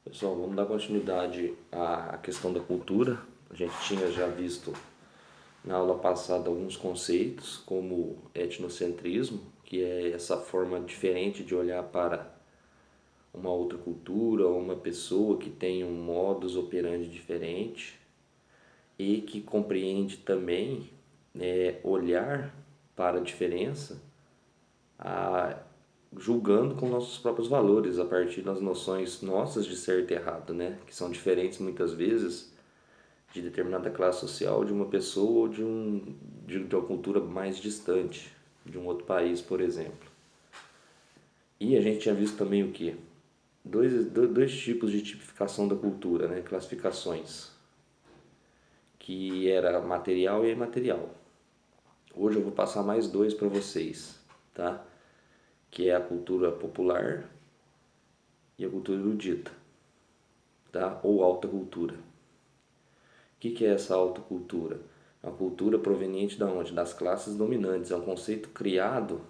Pessoal, vamos dar continuidade à questão da cultura. A gente tinha já visto na aula passada alguns conceitos, como etnocentrismo, que é essa forma diferente de olhar para uma outra cultura ou uma pessoa que tem um modus operandi diferente e que compreende também olhar para a diferença, a, julgando com nossos próprios valores, a partir das noções nossas de certo e errado, né? Que são diferentes muitas vezes de determinada classe social, de uma pessoa ou de uma cultura mais distante, de um outro país, por exemplo. E a gente tinha visto também o quê? Dois tipos de tipificação da cultura, né? Classificações, que era material e imaterial. Hoje eu vou passar mais dois para vocês, tá? Que é a cultura popular e a cultura erudita, tá? Ou alta cultura. O que é essa alta cultura? É uma cultura proveniente da onde? Das classes dominantes. É um conceito criado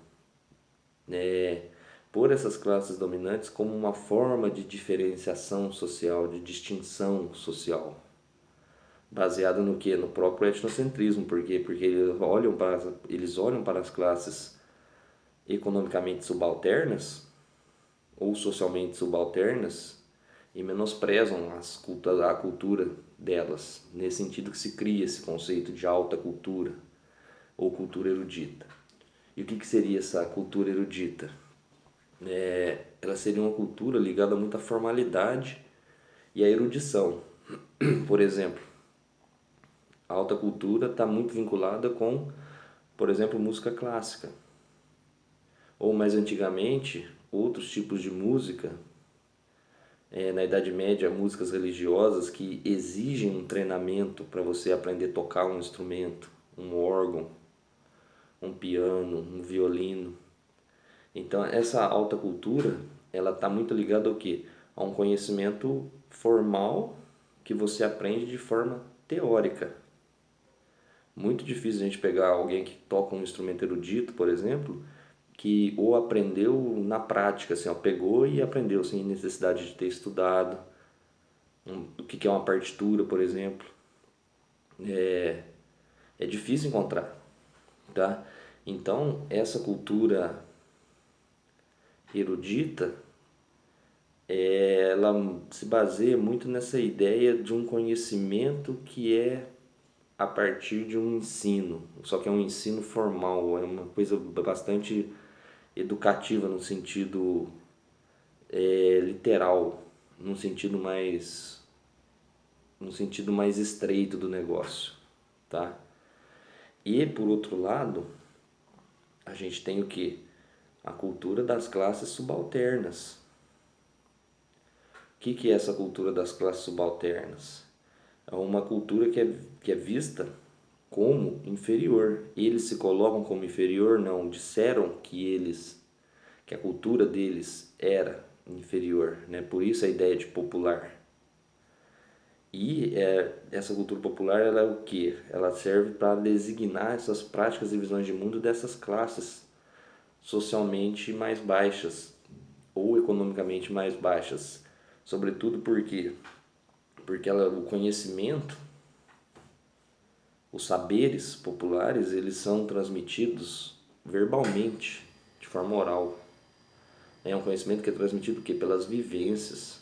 por essas classes dominantes como uma forma de diferenciação social, de distinção social. Baseado no que? No próprio etnocentrismo. Por quê? Porque eles olham para as classes economicamente subalternas ou socialmente subalternas e menosprezam a cultura delas, nesse sentido que se cria esse conceito de alta cultura ou cultura erudita. E o que seria essa cultura erudita? Ela seria uma cultura ligada muito à formalidade e à erudição. Por exemplo, a alta cultura está muito vinculada com, por exemplo, música clássica. Ou mais antigamente, outros tipos de música, na Idade Média, músicas religiosas que exigem um treinamento para você aprender a tocar um instrumento, um órgão, um piano, um violino. Então, essa alta cultura, ela está muito ligada ao quê? A um conhecimento formal que você aprende de forma teórica. Muito difícil a gente pegar alguém que toca um instrumento erudito, por exemplo, que ou aprendeu na prática, assim, ó, pegou e aprendeu sem necessidade de ter estudado. O que é uma partitura, por exemplo. É difícil encontrar, tá? Então, essa cultura erudita, ela se baseia muito nessa ideia de um conhecimento que é a partir de um ensino, só que é um ensino formal, é uma coisa bastante educativa no sentido literal, num sentido mais no sentido mais estreito do negócio, tá? E por outro lado, a gente tem o que? A cultura das classes subalternas. Que é essa cultura das classes subalternas? É uma cultura que é vista como inferior. Eles se colocam como inferior? Não. Disseram que a cultura deles era inferior, né? Por isso a ideia de popular. E essa cultura popular, ela é o que? Ela serve para designar essas práticas e visões de mundo dessas classes socialmente mais baixas ou economicamente mais baixas. Sobretudo porque o conhecimento, os saberes populares, eles são transmitidos verbalmente, de forma oral. É um conhecimento que é transmitido pelas vivências.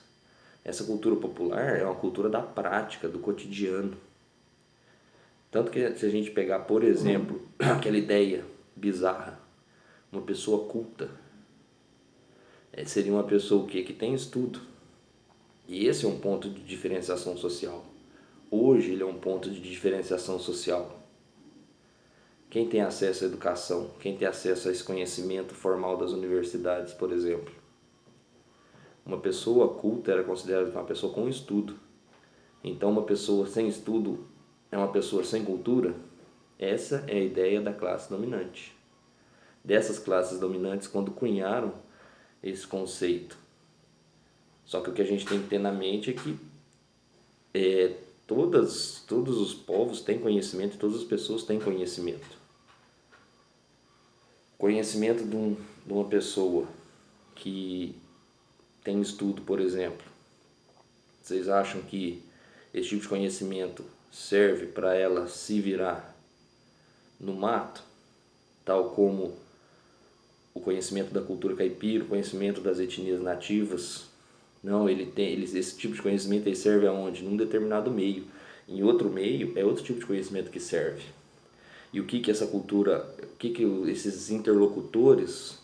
Essa cultura popular é uma cultura da prática, do cotidiano. Tanto que se a gente pegar, por exemplo, aquela ideia bizarra, uma pessoa culta, seria uma pessoa o quê? Que tem estudo. E esse é um ponto de diferenciação social. Hoje ele é um ponto de diferenciação social. Quem tem acesso à educação, quem tem acesso a esse conhecimento formal das universidades, por exemplo. Uma pessoa culta era considerada uma pessoa com estudo. Então uma pessoa sem estudo é uma pessoa sem cultura? Essa é a ideia da classe dominante. Dessas classes dominantes quando cunharam esse conceito. Só que o que a gente tem que ter na mente é que todos os povos têm conhecimento, todas as pessoas têm conhecimento. Conhecimento de uma pessoa que tem estudo, por exemplo, Vocês acham que esse tipo de conhecimento serve para ela se virar no mato, tal como o conhecimento da cultura caipira, o conhecimento das etnias nativas? Não, esse tipo de conhecimento ele serve aonde? Num determinado meio. Em outro meio é outro tipo de conhecimento que serve. E o que que essa cultura, o que que esses interlocutores,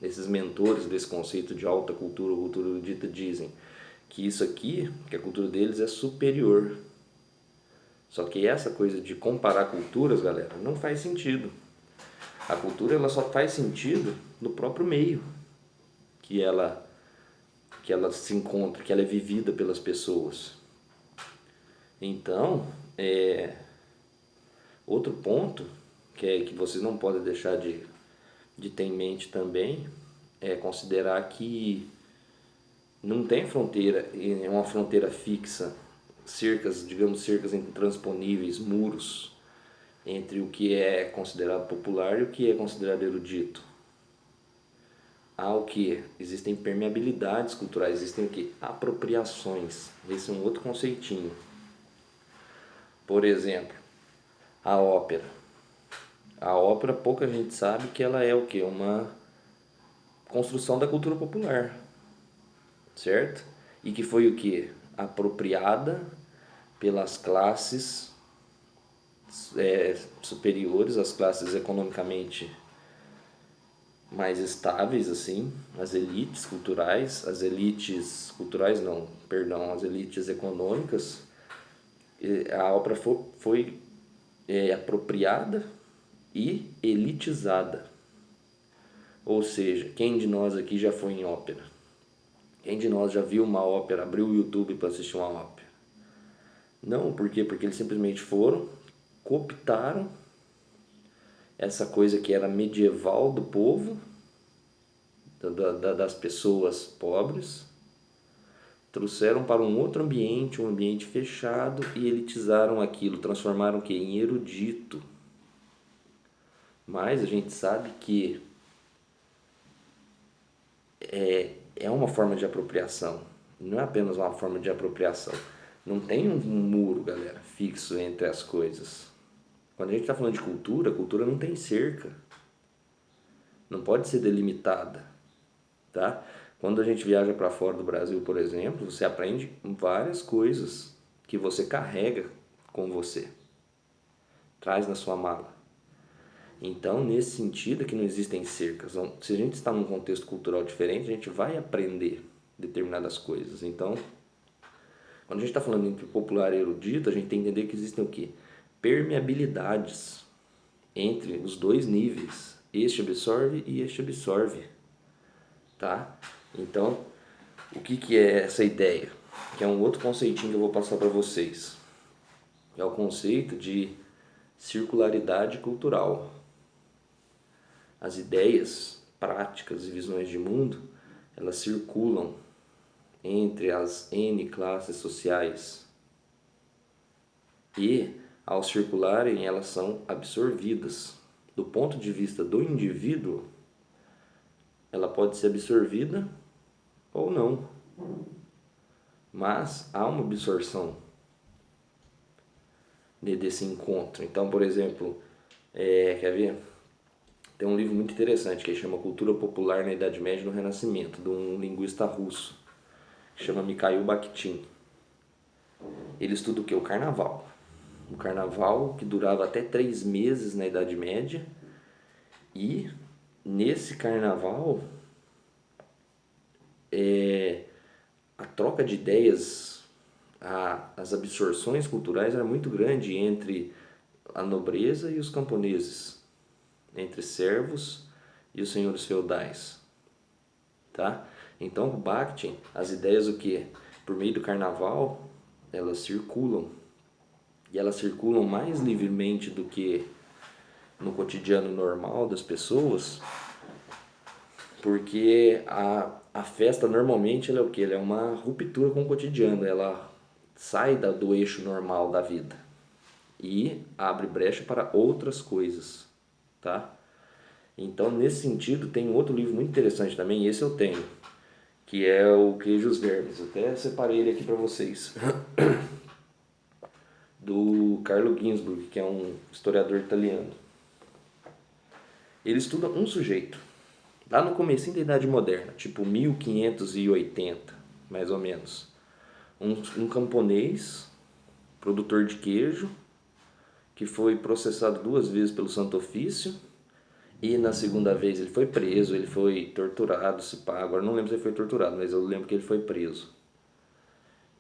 esses mentores desse conceito de alta cultura, cultura erudita dizem? Que isso aqui, que a cultura deles é superior. Só que essa coisa de comparar culturas, galera, não faz sentido. A cultura ela só faz sentido no próprio meio que ela se encontra, que ela é vivida pelas pessoas. Então, outro ponto que vocês não podem deixar de ter em mente também é considerar que não tem fronteira, é uma fronteira fixa, cercas, digamos, cercas intransponíveis, muros entre o que é considerado popular e o que é considerado erudito. Há o que? Existem permeabilidades culturais, existem o que? Apropriações. Esse é um outro conceitinho. Por exemplo, a ópera. A ópera, pouca gente sabe que ela é o que? Uma construção da cultura popular, certo? E que foi o que? Apropriada pelas classes superiores, as classes economicamente mais estáveis, assim, as elites culturais não, perdão, as elites econômicas. A ópera foi apropriada e elitizada. Ou seja, quem de nós aqui já foi em ópera? Quem de nós já viu uma ópera, abriu o YouTube para assistir uma ópera? Não, por quê? Porque eles simplesmente foram, cooptaram essa coisa que era medieval do povo, das pessoas pobres, trouxeram para um outro ambiente, um ambiente fechado, e elitizaram aquilo, transformaram o que? Em erudito. Mas a gente sabe que é uma forma de apropriação, não é apenas uma forma de apropriação. Não tem um muro, galera, fixo entre as coisas. Quando a gente está falando de cultura, a cultura não tem cerca, não pode ser delimitada, tá? Quando a gente viaja para fora do Brasil, por exemplo, você aprende várias coisas que você carrega com você, traz na sua mala. Então, nesse sentido é que não existem cercas. Se a gente está num contexto cultural diferente, a gente vai aprender determinadas coisas. Então, quando a gente está falando entre popular e erudito, a gente tem que entender que existem o quê? Permeabilidades entre os dois níveis. Este absorve e este absorve, tá? Então, o que é essa ideia? Que é um outro conceitinho que eu vou passar para vocês. É o conceito de circularidade cultural. As ideias, práticas e visões de mundo, elas circulam entre as N classes sociais. E, ao circularem, elas são absorvidas. Do ponto de vista do indivíduo, ela pode ser absorvida ou não. Mas há uma absorção desse encontro. Então, por exemplo, quer ver? Tem um livro muito interessante que chama Cultura Popular na Idade Média e no Renascimento, de um linguista russo, que chama Mikhail Bakhtin. Ele estuda o que? O carnaval. O carnaval que durava até 3 meses na Idade Média. E nesse carnaval, a troca de ideias, as absorções culturais era muito grande entre a nobreza e os camponeses, entre servos e os senhores feudais, tá? Então, o Bakhtin, as ideias o que? Por meio do carnaval, elas circulam, e elas circulam mais livremente do que no cotidiano normal das pessoas, porque a festa normalmente ela é o que? Ela é uma ruptura com o cotidiano, ela sai do eixo normal da vida e abre brecha para outras coisas, tá? Então, nesse sentido, tem outro livro muito interessante também, esse eu tenho, que é o Queijos Vermes. Até separei ele aqui para vocês. Do Carlo Ginzburg, que é um historiador italiano. Ele estuda um sujeito, lá no comecinho da Idade Moderna, tipo 1580, mais ou menos. Um camponês, produtor de queijo, que foi processado 2 vezes pelo Santo Ofício, e na segunda vez ele foi preso, ele foi torturado, se pá. Agora não lembro se ele foi torturado, mas eu lembro que ele foi preso.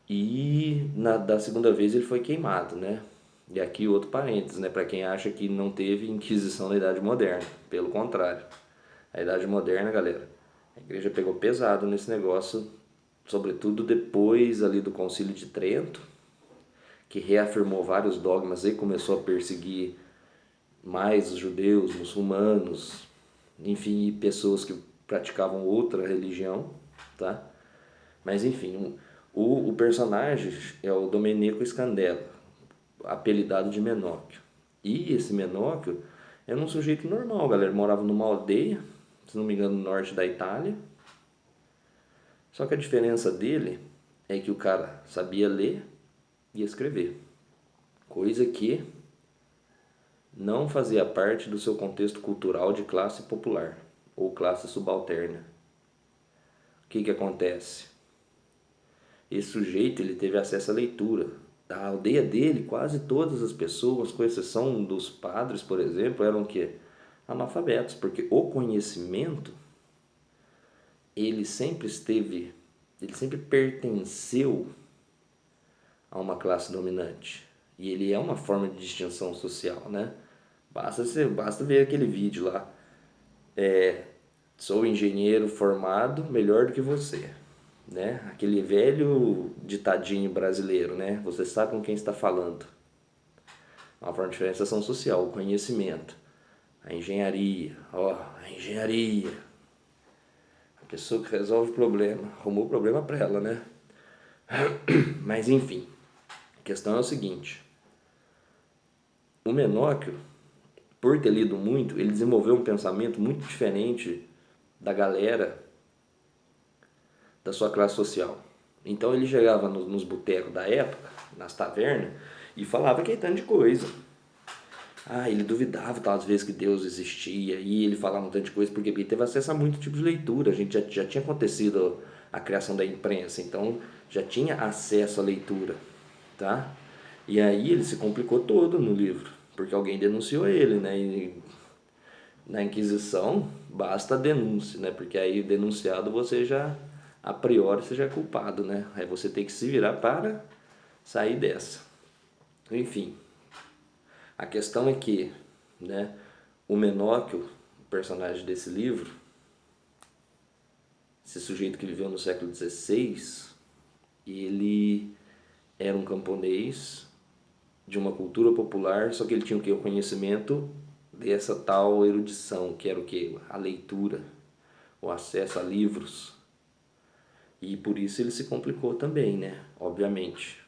E da segunda vez ele foi queimado, né? E aqui outro parênteses, né? Para quem acha que não teve Inquisição na Idade Moderna. Pelo contrário. A Idade Moderna, galera, a igreja pegou pesado nesse negócio, sobretudo depois ali do Concílio de Trento, que reafirmou vários dogmas e começou a perseguir mais os judeus, muçulmanos, enfim, pessoas que praticavam outra religião, tá? Mas enfim, o personagem é o Domenico Scandella, apelidado de Menóquio. E esse Menóquio era um sujeito normal, galera. Ele morava numa aldeia, se não me engano, no norte da Itália. Só que a diferença dele é que o cara sabia ler e escrever, coisa que não fazia parte do seu contexto cultural de classe popular ou classe subalterna. O que acontece? Esse sujeito ele teve acesso à leitura. Da aldeia dele, quase todas as pessoas, com exceção dos padres, por exemplo, eram o quê? Analfabetos, porque o conhecimento ele sempre pertenceu a uma classe dominante. E ele é uma forma de distinção social, né? Basta ver aquele vídeo lá. Sou engenheiro formado, melhor do que você. Né? Aquele velho ditadinho brasileiro, né? Você sabe com quem está falando. Uma forma de diferenciação social, o conhecimento. A engenharia, a engenharia. A pessoa que resolve o problema, arrumou o problema para ela, né? Mas enfim, a questão é o seguinte. O Menóquio, por ter lido muito, ele desenvolveu um pensamento muito diferente da galera da sua classe social. Então ele chegava nos botecos da época, nas tavernas, e falava que tanto de coisa. Ele duvidava, às vezes, que Deus existia, e ele falava um tanto de coisa, porque ele teve acesso a muito tipo de leitura. A gente já tinha acontecido a criação da imprensa, então já tinha acesso à leitura, tá? E aí ele se complicou todo no livro, porque alguém denunciou ele, né? E na Inquisição, basta a denúncia, né? Porque aí denunciado você já, a priori, você já é culpado, né? Aí você tem que se virar para sair dessa. Enfim, a questão é que, né, o Menóquio, o personagem desse livro, esse sujeito que viveu no século XVI, ele era um camponês de uma cultura popular, só que ele tinha o quê? O conhecimento dessa tal erudição, que era o quê? A leitura, o acesso a livros. E por isso ele se complicou também, né? Obviamente.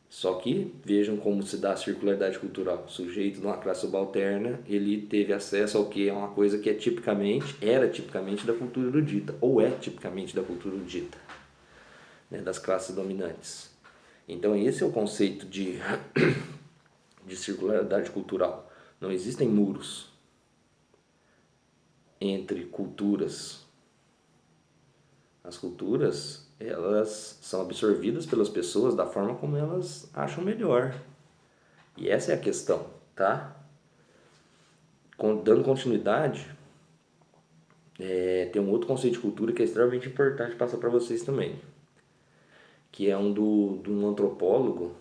Só que vejam como se dá a circularidade cultural. O sujeito de uma classe subalterna, ele teve acesso ao que é uma coisa que era tipicamente da cultura erudita, ou é tipicamente da cultura erudita, né, das classes dominantes. Então esse é o conceito de circularidade cultural. Não existem muros entre culturas. As culturas, elas são absorvidas pelas pessoas da forma como elas acham melhor. E essa é a questão, tá? Dando continuidade, tem um outro conceito de cultura que é extremamente importante passar para vocês também, que é de um antropólogo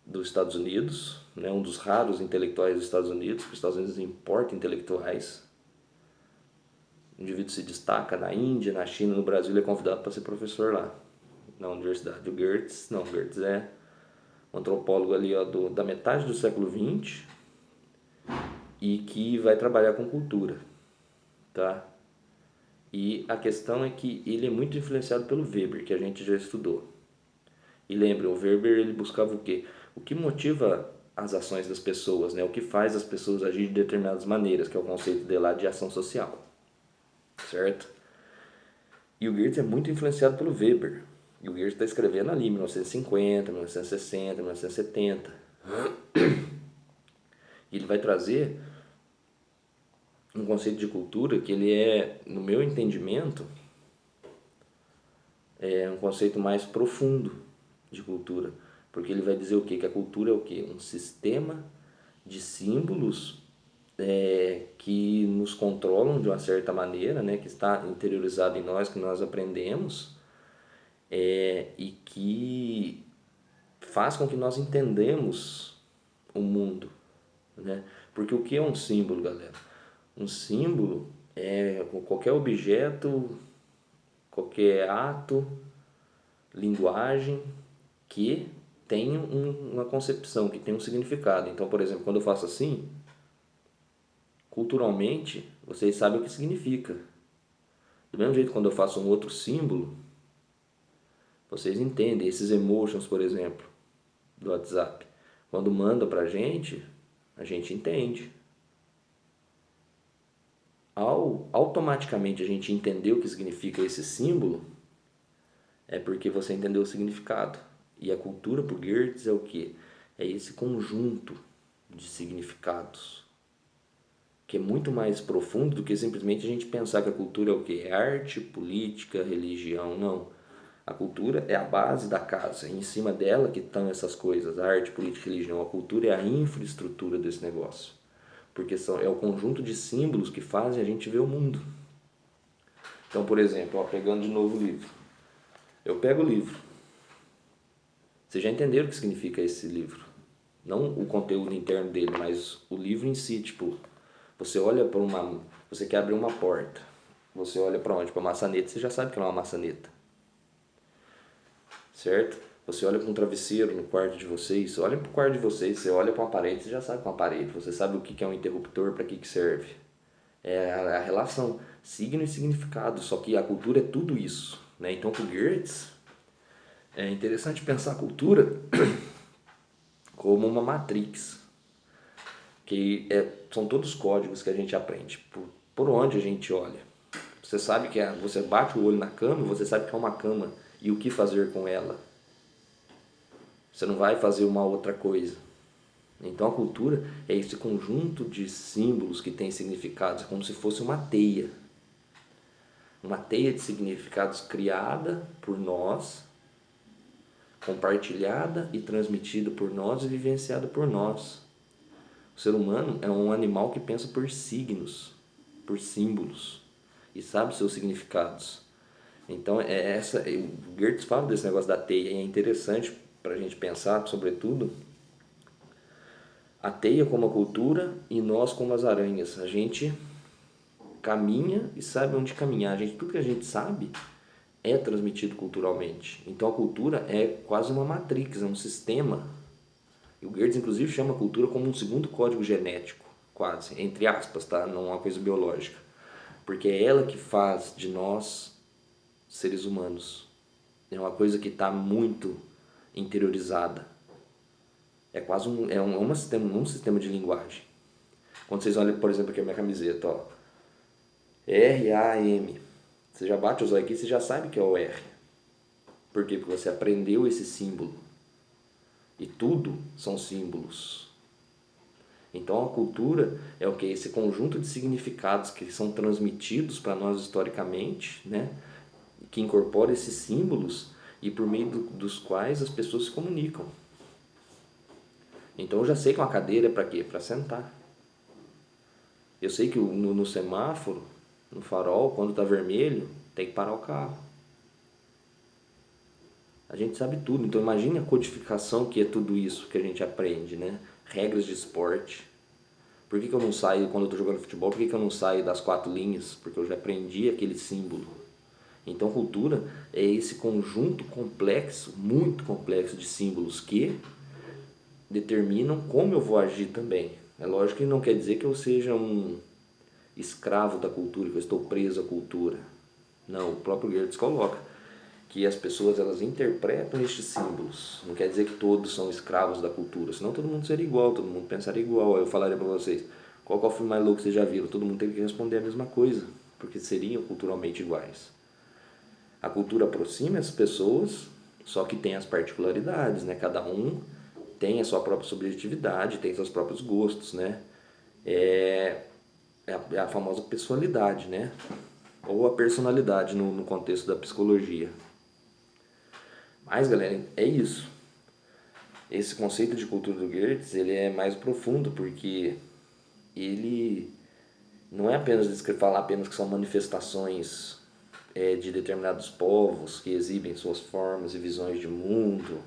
dos Estados Unidos, né? Um dos raros intelectuais dos Estados Unidos, porque os Estados Unidos importam intelectuais. O indivíduo se destaca na Índia, na China, no Brasil, ele é convidado para ser professor lá, na universidade. O Gertz é um antropólogo ali da metade do século XX e que vai trabalhar com cultura, tá? E a questão é que ele é muito influenciado pelo Weber, que a gente já estudou. E lembrem, o Weber ele buscava o quê? O que motiva as ações das pessoas, né? O que faz as pessoas agir de determinadas maneiras, que é o conceito de lá de ação social. Certo? E o Goethe é muito influenciado pelo Weber. E o Goethe está escrevendo ali, 1950, 1960, 1970. E ele vai trazer um conceito de cultura que ele é, no meu entendimento, é um conceito mais profundo de cultura. Porque ele vai dizer o quê? Que a cultura é o quê? Um sistema de símbolos que nos controlam de uma certa maneira, né? Que está interiorizado em nós, que nós aprendemos, e que faz com que nós entendemos o mundo, né? Porque o que é um símbolo, galera? Um símbolo é qualquer objeto, qualquer ato, linguagem que tem uma concepção, que tem um significado. Então, por exemplo, quando eu faço assim, culturalmente, vocês sabem o que significa. Do mesmo jeito, quando eu faço um outro símbolo, vocês entendem. Esses emotions, por exemplo, do WhatsApp. Quando manda pra gente, a gente entende. Ao automaticamente a gente entender o que significa esse símbolo, é porque você entendeu o significado. E a cultura por Goethe é o quê? É esse conjunto de significados, que é muito mais profundo do que simplesmente a gente pensar que a cultura é o quê? É arte, política, religião. Não. A cultura é a base da casa, em cima dela que estão essas coisas, arte, política, religião. A cultura é a infraestrutura desse negócio, porque é o conjunto de símbolos que fazem a gente ver o mundo. Então, por exemplo, pegando de novo o livro. Eu pego o livro. Vocês já entenderam o que significa esse livro? Não o conteúdo interno dele, mas o livro em si. Tipo, você olha para uma... Você quer abrir uma porta. Você olha para onde? Para a maçaneta, você já sabe que não é uma maçaneta. Certo? Você olha para um travesseiro no quarto de vocês, você olha para o quarto de vocês, você olha para uma parede, você já sabe que é uma parede. Você sabe o que é um interruptor, para que serve. É a relação, signo e significado, só que a cultura é tudo isso, né? Então, para o Goethe, é interessante pensar a cultura como uma matrix, que são todos códigos que a gente aprende, por onde a gente olha. Você sabe que você bate o olho na cama, você sabe que é uma cama e o que fazer com ela. Você não vai fazer uma outra coisa. Então a cultura é esse conjunto de símbolos que tem significados, é como se fosse uma teia. Uma teia de significados criada por nós, compartilhada e transmitida por nós e vivenciada por nós. O ser humano é um animal que pensa por signos, por símbolos e sabe seus significados. Então o Goethe fala desse negócio da teia e é interessante para a gente pensar, sobretudo, a teia como a cultura e nós como as aranhas. A gente caminha e sabe onde caminhar. Tudo que a gente sabe é transmitido culturalmente. Então a cultura é quase uma matrix, é um sistema. E o Goethe inclusive chama a cultura como um segundo código genético, quase, entre aspas, tá? Não é uma coisa biológica. Porque é ela que faz de nós seres humanos. É uma coisa que está muito interiorizada. É quase um sistema de linguagem. Quando vocês olham, por exemplo, aqui a minha camiseta, ó, RAM. Você já bate os olhos aqui, você já sabe que é o R. Por quê? Porque você aprendeu esse símbolo. E tudo são símbolos. Então a cultura é o que? Esse conjunto de significados que são transmitidos para nós historicamente, né? Que incorpora esses símbolos e por meio dos quais as pessoas se comunicam. Então eu já sei que uma cadeira é para quê? Para sentar. Eu sei que no semáforo, no farol, quando está vermelho, tem que parar o carro. A gente sabe tudo, então imagine a codificação que é tudo isso que a gente aprende, né? Regras de esporte. Por que eu não saio, quando eu estou jogando futebol, por que eu não saio das 4 linhas? Porque eu já aprendi aquele símbolo. Então cultura é esse conjunto complexo, muito complexo de símbolos que determinam como eu vou agir também. É lógico que não quer dizer que eu seja um escravo da cultura, que eu estou preso à cultura. Não, o próprio Goethe coloca que as pessoas elas interpretam estes símbolos. Não quer dizer que todos são escravos da cultura, senão todo mundo seria igual, todo mundo pensaria igual. Aí eu falaria para vocês, qual é o filme mais louco que vocês já viram? Todo mundo tem que responder a mesma coisa, porque seriam culturalmente iguais. A cultura aproxima as pessoas, só que tem as particularidades, né? Cada um tem a sua própria subjetividade, tem seus próprios gostos, né? É a famosa pessoalidade, né? Ou a personalidade no contexto da psicologia. Mas, galera, é isso. Esse conceito de cultura do Goethe, ele é mais profundo, porque ele não é apenas falar apenas que são manifestações de determinados povos que exibem suas formas e visões de mundo.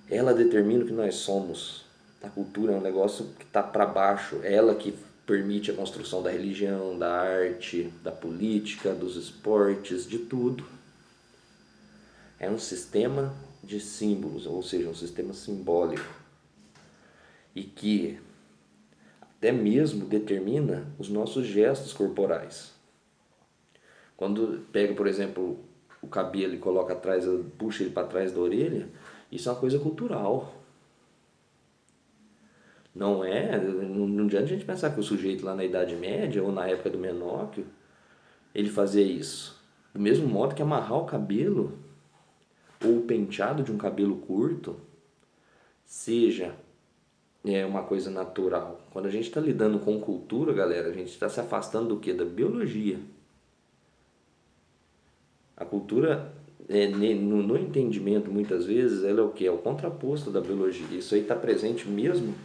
Ela determina o que nós somos. A cultura é um negócio que está para baixo. É ela que permite a construção da religião, da arte, da política, dos esportes, de tudo. É um sistema de símbolos, ou seja, um sistema simbólico. E que até mesmo determina os nossos gestos corporais. Quando pega, por exemplo, o cabelo e coloca atrás, puxa ele para trás da orelha, isso é uma coisa cultural. Não é, não adianta a gente pensar que o sujeito lá na Idade Média ou na época do Menóquio, ele fazia isso. Do mesmo modo que amarrar o cabelo ou o penteado de um cabelo curto seja uma coisa natural. Quando a gente está lidando com cultura, galera, a gente está se afastando do que? Da biologia. A cultura, no entendimento, muitas vezes, ela é o que? É o contraposto da biologia. Isso aí está presente mesmo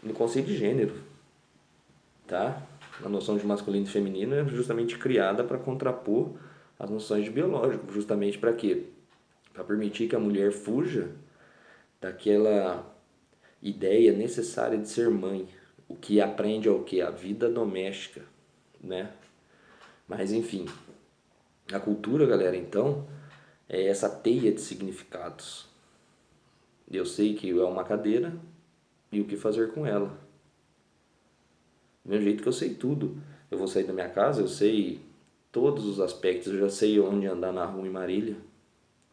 no conceito de gênero, tá? A noção de masculino e feminino é justamente criada para contrapor as noções de biológico, justamente para quê? Para permitir que a mulher fuja daquela ideia necessária de ser mãe, o que aprende é o que? A vida doméstica, né? Mas enfim, a cultura, galera, então, é essa teia de significados. Eu sei que é uma cadeira e o que fazer com ela. Do mesmo jeito que eu sei tudo. Eu vou sair da minha casa, eu sei todos os aspectos, eu já sei onde andar na rua em Marília.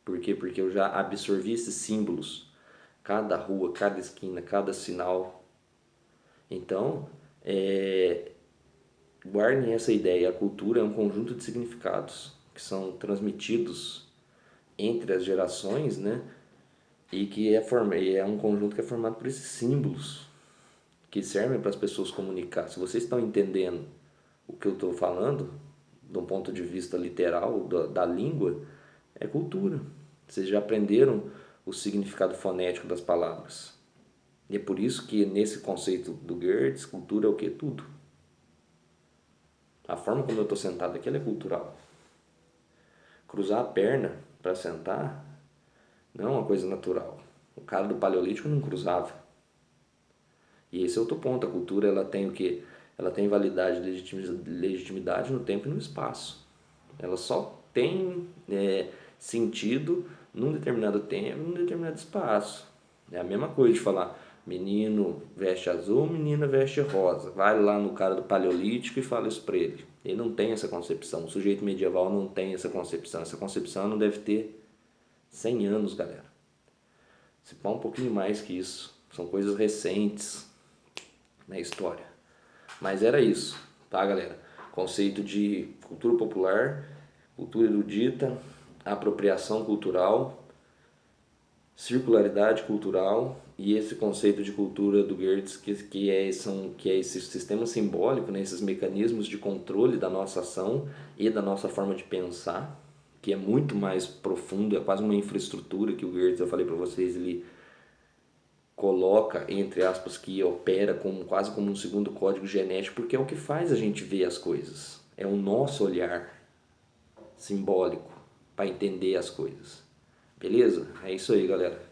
Por quê? Porque eu já absorvi esses símbolos. Cada rua, cada esquina, cada sinal. Então, guardem essa ideia. A cultura é um conjunto de significados que são transmitidos entre as gerações, né? E que é um conjunto que é formado por esses símbolos que servem para as pessoas comunicar. Se vocês estão entendendo o que eu estou falando, de um ponto de vista literal da língua, é cultura. Vocês já aprenderam o significado fonético das palavras. E é por isso que nesse conceito do Goethe, cultura é o que? Tudo. A forma como eu estou sentado aqui, ela é cultural. Cruzar a perna para sentar não é uma coisa natural. O cara do Paleolítico não cruzava. E esse é outro ponto. A cultura, ela tem o quê? Ela tem validade e legitimidade no tempo e no espaço. Ela só tem sentido num determinado tempo, num determinado espaço. É a mesma coisa de falar menino veste azul, menina veste rosa. Vai lá no cara do Paleolítico e fala isso para ele. Ele não tem essa concepção. O sujeito medieval não tem essa concepção. Essa concepção não deve ter 100 anos, galera. Se pá um pouquinho mais que isso. São coisas recentes na história. Mas era isso, tá, galera? Conceito de cultura popular, cultura erudita, apropriação cultural, circularidade cultural e esse conceito de cultura do Goethe que é esse sistema simbólico, né, esses mecanismos de controle da nossa ação e da nossa forma de pensar, que é muito mais profundo, é quase uma infraestrutura que o Goethe, eu falei para vocês, ele coloca, entre aspas, que opera quase como um segundo código genético, porque é o que faz a gente ver as coisas. É o nosso olhar simbólico para entender as coisas. Beleza? É isso aí, galera.